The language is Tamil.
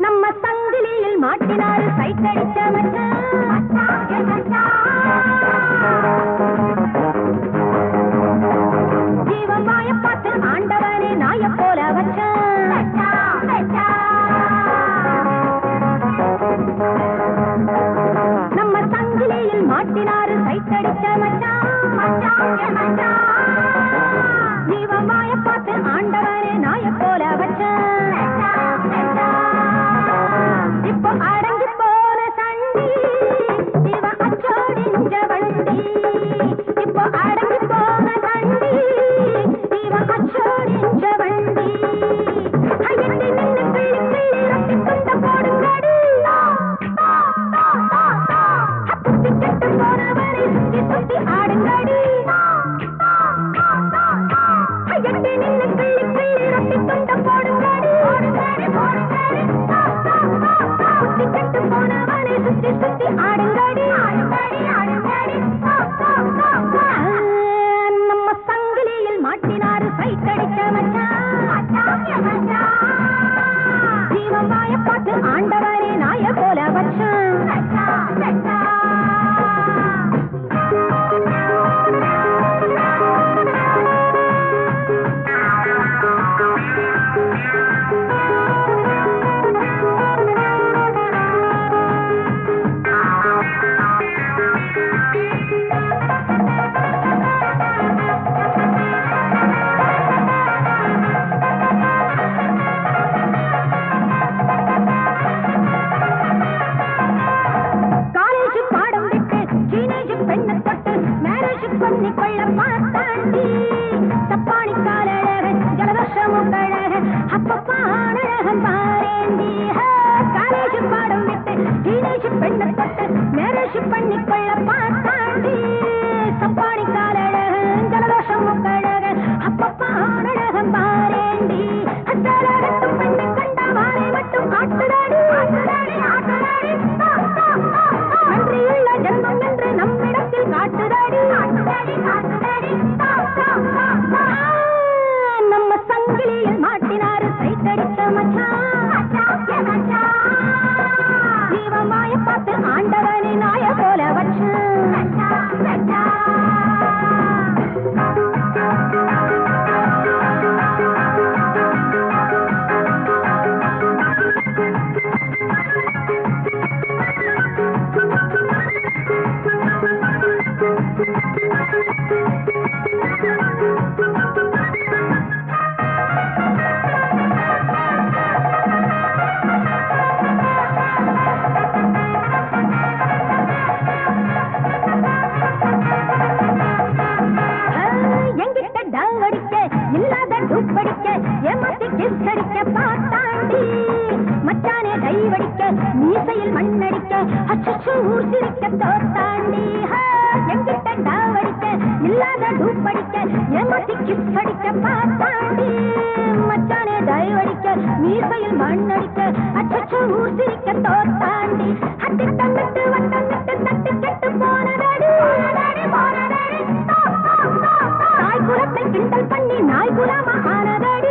நம்ம சங்கிலியில் மாட்டினாரு சைட் அடிச்ச மச்சான் ஜீவன் வாய பார்த்து ஆண்டவனே நாய போல வச்சான் நம்ம சங்கிலியில் மாட்டினாரு சைட் அடிச்ச மச்சான் ஜீவன் வாய பார்த்து ஆண்டவனே நாய போல வச்சான் இப்போ அடங்கி போன சண்டி இவன் அச்சோடிஞ்ச வண்டி இப்போ அடங்கி போன சண்டி இவன் அச்சோடிஞ்ச வண்டி அயட்டி நின்னு கிள்ளி கிள்ளி ரொட்டி துண்ட போடுங்கடி புத்தி கெட்டு போனவரை சுத்தி சுத்தி ஆடுங்கடி அயட்டி நின்னு கிள்ளி கிள்ளி ரொட்டி துண்ட போடுங்கடி புத்தி கெட்டு போனவரை சுத்தி சுத்தி ஆடுங்கடி நம்ம சங்கிலியில் மாட்டினாரு சைட் அடிச்ச மச்சான் ஜீவன் வாய பார்த்து ஆண்டவரே நாய போல வச்சான் பண்ணிக்கொள்ள பார்த்தாண்டி தப்பாணி காலழகன் ஜலதோஷமும் கழகன் அப்பப்பானழகன் பாரேண்டி காலேஜ் பாடம் விட்டு டீனேஜ் பெண்ணை தொட்டு மேரேஜ் பண்ணிக்கொள்ள பார்த்தாண்டி தப்பாணி காலழகன் ஜலதோஷமும் கழகன் அப்பப்பானழகன் பாரேண்டி அத்தலகத்தும் பெண்ணை கண்டா வாரை மட்டும் ஆட்டுதாடி நன்றியுள்ள ஜன்மம் என்று நம்மிடத்தில் காட்டுதாடி நம்ம சங்கிலியில் மாட்டினாரு சைட் அடிச்ச மச்சான் ஜீவன் வாய பார்த்து ஆண்டவனே நாய போல வச்சான் மச்சானே கைவடிக்க மீசையில் மண்ணடிக்க அச்சோ ஊர் சிரிக்க தோத்தாண்டி எங்கிட்ட டாவடிக்க இல்லாத டூப்படிக்க ஏமாத்தி கிஸ் அடிக்க பார்த்தாண்டி மச்சானே டைவடிக்க மீசையில் மண்ணடிக்க அச்சோ ஊர் சிரிக்க தோத்தாண்டி அத்திட்டமிட்டு வட்டமிட்டு தட்டி கெட்டு போனதடி தாய் குலத்தை கிண்டல் பண்ணி நாய் குலாம ஆனதடி